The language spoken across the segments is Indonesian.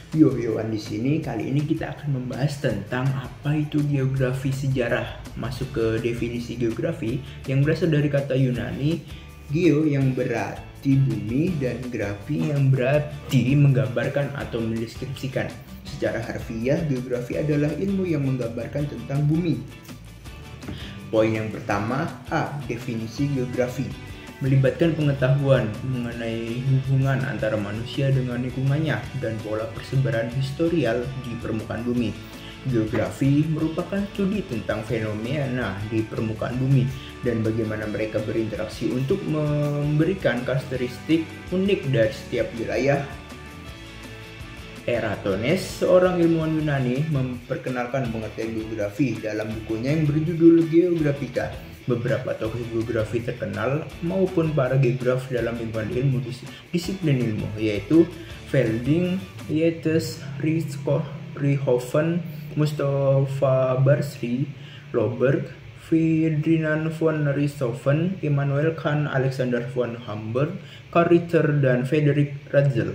Yo-yoan di sini kali ini kita akan membahas tentang apa itu geografi sejarah. Masuk ke definisi geografi yang berasal dari kata Yunani geo yang berarti bumi dan grafi yang berarti menggambarkan atau mendeskripsikan. Secara harfiah, geografi adalah ilmu yang menggambarkan tentang bumi. Poin yang pertama, A. Definisi geografi melibatkan pengetahuan mengenai hubungan antara manusia dengan lingkungannya dan pola persebaran historial di permukaan bumi. Geografi merupakan studi tentang fenomena di permukaan bumi dan bagaimana mereka berinteraksi untuk memberikan karakteristik unik dari setiap wilayah. Eratosthenes, seorang ilmuwan Yunani, memperkenalkan pengertian geografi dalam bukunya yang berjudul Geographica. Beberapa tokoh geografi terkenal maupun para geograf dalam lingkungan ilmu disiplin ilmu yaitu Fielding, Yeats, Richthofen, Mustafa Barsri, Loberg, Ferdinand von Richthofen, Immanuel Kant, Alexander von Humboldt, Karl Ritter, dan Friedrich Ratzel.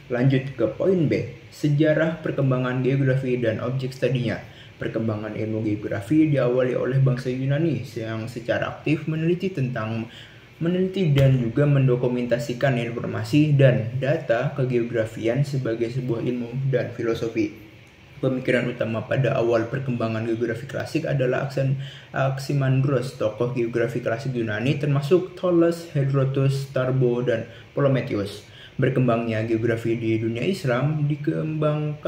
Lanjut ke poin B, sejarah perkembangan geografi dan objek studinya. Perkembangan ilmu geografi diawali oleh bangsa Yunani yang secara aktif meneliti dan juga mendokumentasikan informasi dan data kegeografian sebagai sebuah ilmu dan filosofi. Pemikiran utama pada awal perkembangan geografi klasik adalah Anaximandros, tokoh geografi klasik Yunani termasuk Thales, Herodotus, Strabo, dan Ptolemaios. Berkembangnya geografi di dunia Islam berkembang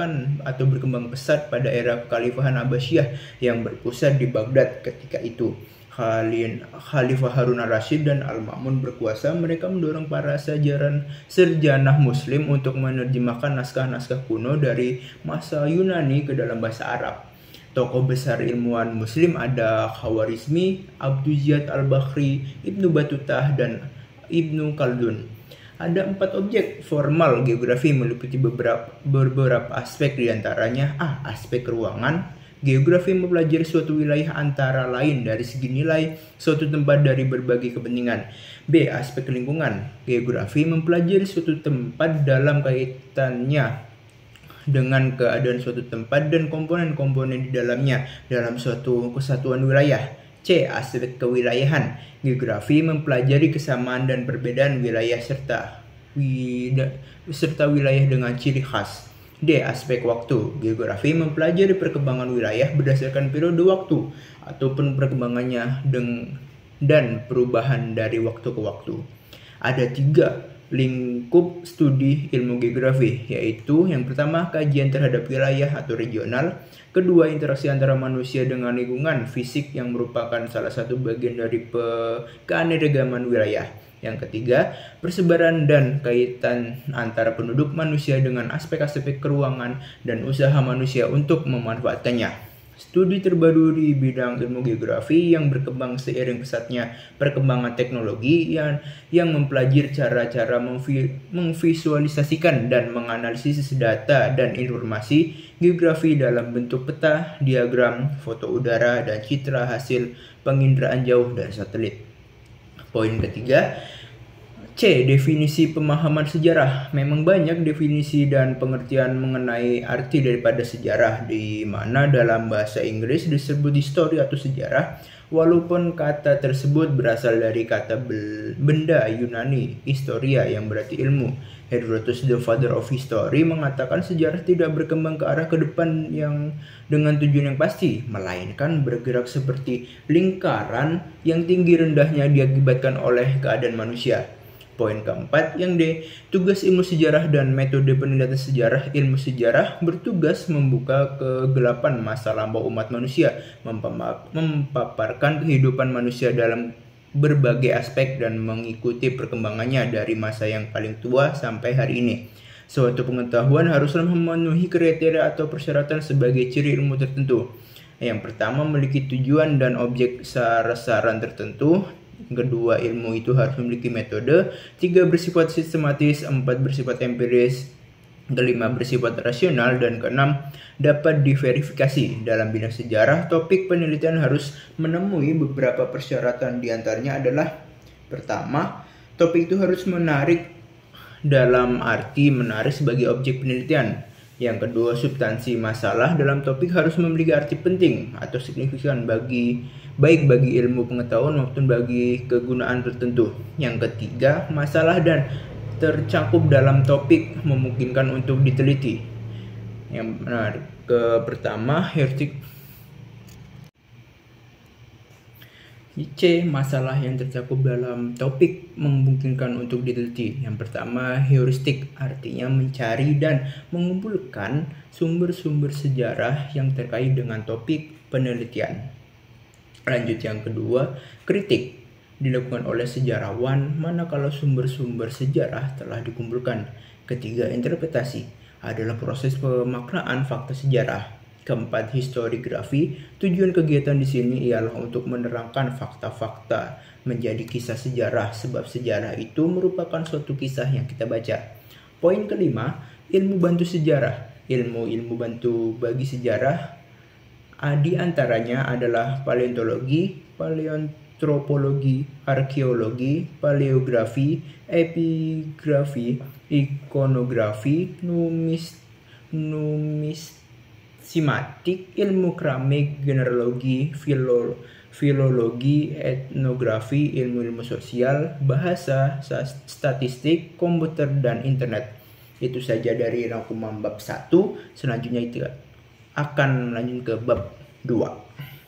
pesat pada era Kekhalifahan Abbasiyah yang berpusat di Baghdad ketika itu. Khalifah Harun al-Rashid dan Al-Ma'mun berkuasa, mereka mendorong para sarjana muslim untuk menerjemahkan naskah-naskah kuno dari masa Yunani ke dalam bahasa Arab. Tokoh besar ilmuwan muslim ada Khawarizmi, Abdul-Jiyad al-Bakhri, Ibnu Batutah, dan Ibnu Khaldun. Ada 4 objek formal geografi meliputi beberapa aspek, diantaranya A. Aspek ruangan. Geografi mempelajari suatu wilayah antara lain dari segi nilai suatu tempat dari berbagai kepentingan. B. Aspek lingkungan. Geografi mempelajari suatu tempat dalam kaitannya dengan keadaan suatu tempat dan komponen-komponen di dalamnya dalam suatu kesatuan wilayah. C. Aspek kewilayahan. Geografi mempelajari kesamaan dan perbedaan wilayah serta wilayah dengan ciri khas. D. Aspek waktu. Geografi mempelajari perkembangan wilayah berdasarkan periode waktu ataupun perkembangannya dan perubahan dari waktu ke waktu. Ada 3 lingkup studi ilmu geografi, yaitu yang pertama kajian terhadap wilayah atau regional, kedua interaksi antara manusia dengan lingkungan fisik yang merupakan salah satu bagian dari keanekaragaman wilayah, yang ketiga persebaran dan kaitan antara penduduk manusia dengan aspek-aspek keruangan dan usaha manusia untuk memanfaatkannya. Studi terbaru di bidang ilmu geografi yang berkembang seiring pesatnya perkembangan teknologi yang mempelajari cara-cara memvisualisasikan dan menganalisis data dan informasi geografi dalam bentuk peta, diagram, foto udara, dan citra hasil penginderaan jauh dari satelit. Poin ketiga, C. Definisi pemahaman sejarah. Memang banyak definisi dan pengertian mengenai arti daripada sejarah, di mana dalam bahasa Inggris disebut history atau sejarah, walaupun kata tersebut berasal dari kata benda Yunani, historia, yang berarti ilmu. Herodotus, the father of history, mengatakan sejarah tidak berkembang ke arah ke depan yang dengan tujuan yang pasti, melainkan bergerak seperti lingkaran yang tinggi rendahnya diakibatkan oleh keadaan manusia. Poin keempat, yang D. Tugas ilmu sejarah dan metode penelitian sejarah. Ilmu sejarah bertugas membuka kegelapan masa lampau umat manusia, memaparkan kehidupan manusia dalam berbagai aspek dan mengikuti perkembangannya dari masa yang paling tua sampai hari ini. Suatu pengetahuan haruslah memenuhi kriteria atau persyaratan sebagai ciri ilmu tertentu. Yang pertama, memiliki tujuan dan objek sasaran tertentu. Kedua, ilmu itu harus memiliki metode. 3, bersifat sistematis. 4, bersifat empiris. 5, bersifat rasional. Dan 6, dapat diverifikasi. Dalam bidang sejarah, topik penelitian harus menemui beberapa persyaratan. Di antaranya adalah pertama, topik itu harus menarik dalam arti menarik sebagai objek penelitian. Yang kedua, substansi masalah dalam topik harus memiliki arti penting atau signifikan baik bagi ilmu pengetahuan maupun bagi kegunaan tertentu. Yang ketiga, masalah dan tercakup dalam topik memungkinkan untuk diteliti. Pertama, C. Masalah yang tercakup dalam topik memungkinkan untuk diteliti. Yang pertama, heuristik, artinya mencari dan mengumpulkan sumber-sumber sejarah yang terkait dengan topik penelitian. Lanjut yang kedua, kritik, dilakukan oleh sejarawan manakala sumber-sumber sejarah telah dikumpulkan. Ketiga, interpretasi, adalah proses pemaknaan fakta sejarah. Keempat, historiografi. Tujuan kegiatan di sini ialah untuk menerangkan fakta-fakta menjadi kisah sejarah, sebab sejarah itu merupakan suatu kisah yang kita baca. Poin kelima, ilmu bantu sejarah. Ilmu bantu bagi sejarah di antaranya adalah paleontologi, paleontropologi, arkeologi, paleografi, epigrafi, ikonografi, numismatik, ilmu keramik, genealogi, filologi, etnografi, ilmu sosial, bahasa, statistik, komputer, dan internet. Itu saja dari rangkuman bab 1. Selanjutnya itu akan lanjut ke bab 2.